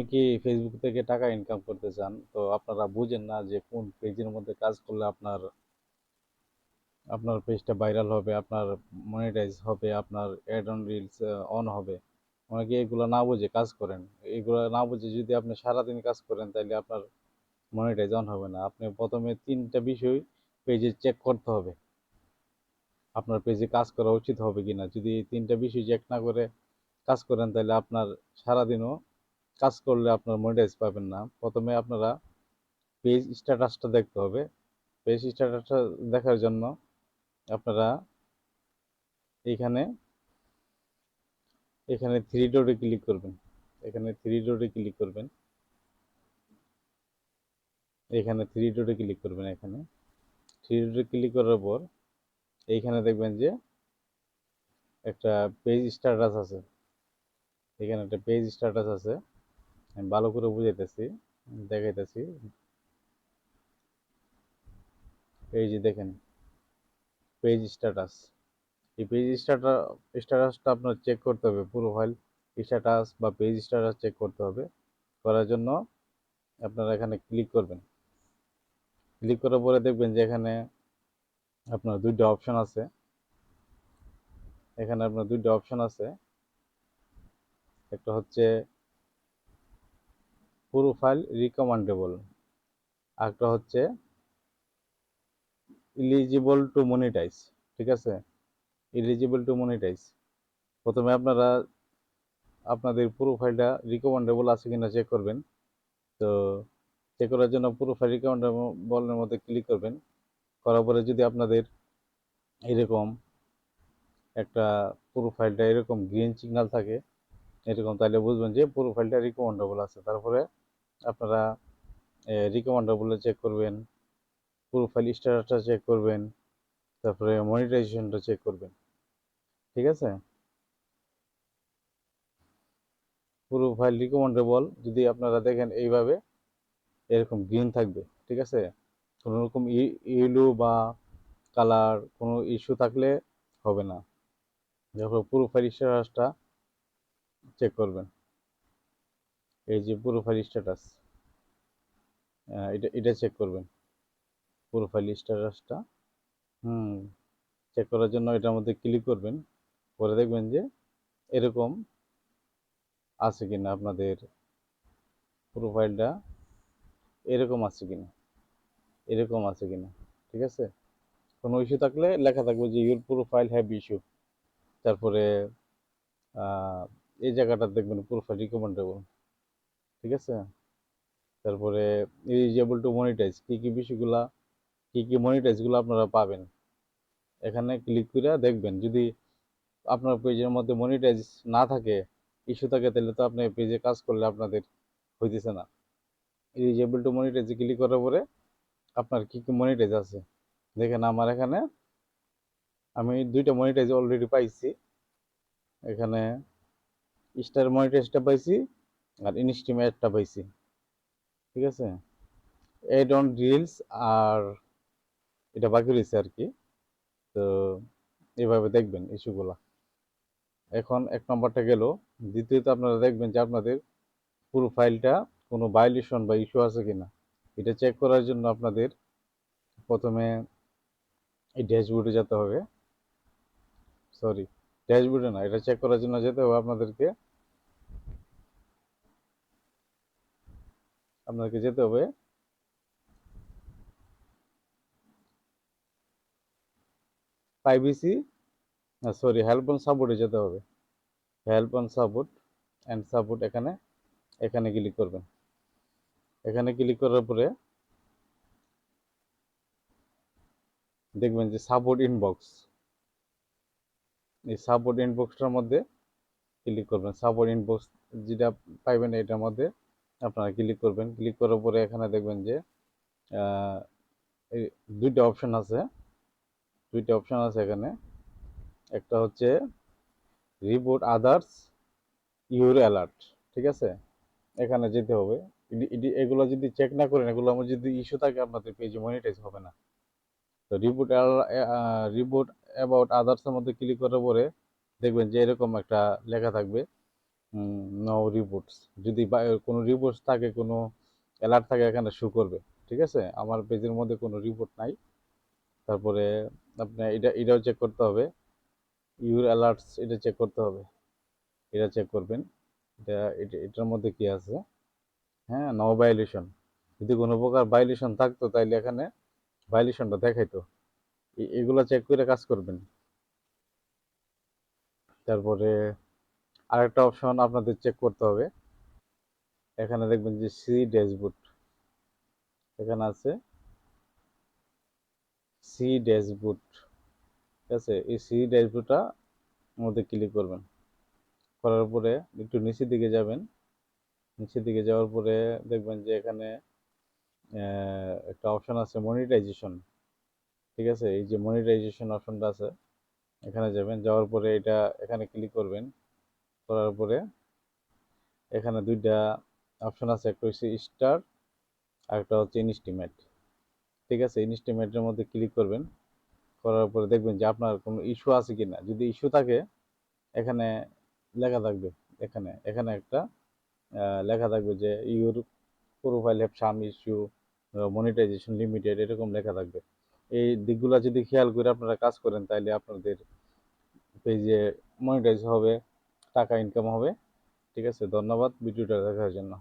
কি ফেসবুক থেকে টাকা ইনকাম করতে চান, তো আপনারা বুঝেন না যে কোন পেজের মধ্যে কাজ করলে আপনার আপনার পেজটা ভাইরাল হবে, আপনার মনিটাইজ হবে, আপনার অ্যাড অন রিলস অন হবে। অনেকে এগুলো না বুঝে কাজ করেন। এগুলো না বুঝে যদি আপনি সারাদিন কাজ করেন তাহলে আপনার মনিটাইজ অন হবে না। আপনি প্রথমে তিনটা বিষয় পেজে চেক করতে হবে, আপনার পেজে কাজ করা উচিত হবে কিনা। যদি এই তিনটা বিষয় চেক না করে কাজ করেন তাহলে আপনার সারাদিনও কাজ করলে আপনার মনিটাইজ পাবেন না। প্রথমে আপনারা পেজ স্ট্যাটাসটা দেখতে হবে। পেজ স্ট্যাটাসটা দেখার জন্য আপনারা এইখানে এখানে থ্রি ডটে ক্লিক করবেন। এখানে থ্রি ডটে ক্লিক করবেন। এখানে থ্রি ডটে ক্লিক করবেন। এখানে থ্রি ডটে ক্লিক করার পর এইখানে দেখবেন যে একটা পেজ স্ট্যাটাস আছে। এখানে একটা পেজ স্ট্যাটাস আছে। আমি ভালো করে বুঝাইতেছি, দেখাইতেছি। এই যে দেখেন পেজ স্ট্যাটাস। এই পেজ স্ট্যাটাসটা আপনার চেক করতে হবে। প্রোফাইল স্ট্যাটাস বা পেজ স্ট্যাটাস চেক করতে হবে। করার জন্য আপনারা এখানে ক্লিক করবেন। ক্লিক করার পরে দেখবেন যে এখানে আপনার দুইটা অপশন আছে। এখানে আপনার দুইটা অপশন আছে। একটা হচ্ছে প্রোফাইল রিকমেন্ডেবল, আরেকটা হচ্ছে ইলিজিবল টু মনিটাইজ। ঠিক আছে, ইলিজিবল টু মনিটাইজ। প্রথমে আপনারা আপনাদের প্রোফাইলটা রিকমেন্ডেবল আছে কিনা চেক করবেন। তো চেক করার জন্য প্রোফাইল রিকমেন্ডেবলের মধ্যে ক্লিক করবেন। করার পরে যদি আপনাদের এরকম একটা প্রোফাইলটা এরকম গ্রিন সিগন্যাল থাকে এরকম, তাহলে বুঝবেন যে প্রোফাইলটা রিকমেন্ডেবল আছে। তারপরে আপনারা রিকমেন্ডেবলে চেক করবেন, প্রোফাইল স্ট্যাটাসটা চেক করবেন, তারপরে মনিটাইজেশনটা চেক করবেন। ঠিক আছে, প্রোফাইল রিকমেন্ডেবল যদি আপনারা দেখেন এইভাবে এরকম গ্রিন থাকবে। ঠিক আছে, কোনো রকম ইয়েলো বা কালার কোনো ইস্যু থাকলে হবে না। যখন প্রোফাইল স্ট্যাটাসটা চেক করবেন, এই যে প্রোফাইল স্ট্যাটাস, এটা এটা চেক করবেন প্রোফাইল স্ট্যাটাসটা। চেক করার জন্য এটার মধ্যে ক্লিক করবেন। পরে দেখবেন যে এরকম আছে কিনা আপনাদের প্রোফাইলটা, এরকম আছে কিনা, এরকম আছে কিনা। ঠিক আছে, কোনো ইস্যু থাকলে লেখা থাকবে যে ইউর প্রোফাইল হ্যাভ ইস্যু। তারপরে এই জায়গাটা দেখবেন প্রোফাইল রিকমেন্ডেবল। ঠিক আছে, তারপরে এলিজিবল টু মনিটাইজ, কী কী বিষয়গুলা, কী কী মনিটাইজগুলো আপনারা পাবেন এখানে ক্লিক করে দেখবেন। যদি আপনার পেজের মধ্যে মনিটাইজ না থাকে, ইস্যু থাকে, তাহলে তো আপনি পেজে কাজ করলে আপনাদের হইতেছে না। এলিজিবল টু মনিটাইজে ক্লিক করার পরে আপনার কী কী মনিটাইজ আছে দেখেন। আমার এখানে আমি দুইটা মনিটাইজ অলরেডি পাইছি। এখানে স্টার মনিটাইজটা পাইছি আর ইনস্টিম অ্যাডটা পাইছি। ঠিক আছে, অ্যাড অন রিলস আর এটা বাকি রয়েছে আর কি। তো এইভাবে দেখবেন ইস্যুগুলা। এখন এক নম্বরটা গেল। দ্বিতীয়ত আপনারা দেখবেন যে আপনাদের প্রোফাইলটা কোনো ভায়োলেশন বা ইস্যু আছে কিনা। এটা চেক করার জন্য আপনাদের প্রথমে এই ড্যাশবোর্ডে যেতে হবে। সরি, ড্যাশবোর্ডে না, এটা চেক করার জন্য যেতে হবে আপনাদেরকে যেতে হবে প্রাইভেসি, সরি, হেল্প অন সাপোর্টে যেতে হবে। Help on support and support, এখানে এখানে ক্লিক করবেন। এখানে ক্লিক করার পরে দেখবেন যে সাপোর্ট ইনবক্স, এই সাপোর্ট ইনবক্সটার মধ্যে ক্লিক করবেন। সাপোর্ট ইনবক্স যেটা পাইবেন এটার মধ্যে আপনারা ক্লিক করবেন। ক্লিক করার পরে এখানে দেখবেন যে এই দুইটা অপশন আছে, এখানে। একটা হচ্ছে রিপোর্ট আদার্স ইউর অ্যালার্ট। ঠিক আছে, এখানে যেতে হবে। এগুলো যদি চেক না করেন, এগুলো আমার যদি ইস্যু থাকে আপনাদের পেজে মনিটাইজ হবে না। তো রিপোর্ট অ্যাবাউট আদার্সের মধ্যে ক্লিক করার পরে দেখবেন যে এরকম একটা লেখা থাকবে নো রিপোর্টস, যদি কোনো রিপোর্টস থাকে, কোনো অ্যালার্ট থাকে, এখানে শো করবে। ঠিক আছে, আমার পেজের মধ্যে কোনো রিপোর্ট নাই। তারপরে আপনার এটাও চেক করতে হবে, ইউর অ্যালার্টস, এটা চেক করতে হবে, এটা চেক করবেন। এটার মধ্যে কি আছে, হ্যাঁ, নো ভায়োলেশন। যদি কোনো প্রকার ভায়োলেশন থাকতো তাইলে এখানে ভায়োলেশনটা দেখাইতো। এগুলো চেক করে কাজ করবেন। তারপরে আরেকটা অপশন আপনাদের চেক করতে হবে, এখানে দেখবেন যে সি ড্যাশবোর্ড, এখানে আছে সি ড্যাশবোর্ড। ঠিক আছে, এই সি ড্যাশবোর্ডটা মধ্যে ক্লিক করবেন। করার পরে একটু নিচের দিকে যাবেন, নিচের দিকে যাওয়ার পরে দেখবেন যে এখানে একটা অপশন আছে মনিটাইজেশন। ঠিক আছে, এই যে মনিটাইজেশন অপশনটা আছে, এখানে যাবেন, যাওয়ার পরে এখানে ক্লিক করবেন। করার পরে এখানে দুইটা অপশন আছে, একটা হচ্ছে স্টার আর একটা হচ্ছে ইনস্টিমেট। ঠিক আছে, ইনস্টিমেটের মধ্যে ক্লিক করবেন। করার পরে দেখবেন যে আপনার কোনো ইস্যু আছে কিনা। যদি ইস্যু থাকে এখানে লেখা থাকবে, এখানে এখানে একটা লেখা থাকবে যে your profile have some issue, monetization limited, এরকম লেখা থাকবে। এই দিকগুলো যদি খেয়াল করে আপনারা কাজ করেন তাহলে আপনাদের পেজে মনিটাইজ হবে, টাকা ইনকাম হবে। ঠিক আছে, ধন্যবাদ ভিডিওটা দেখার জন্য।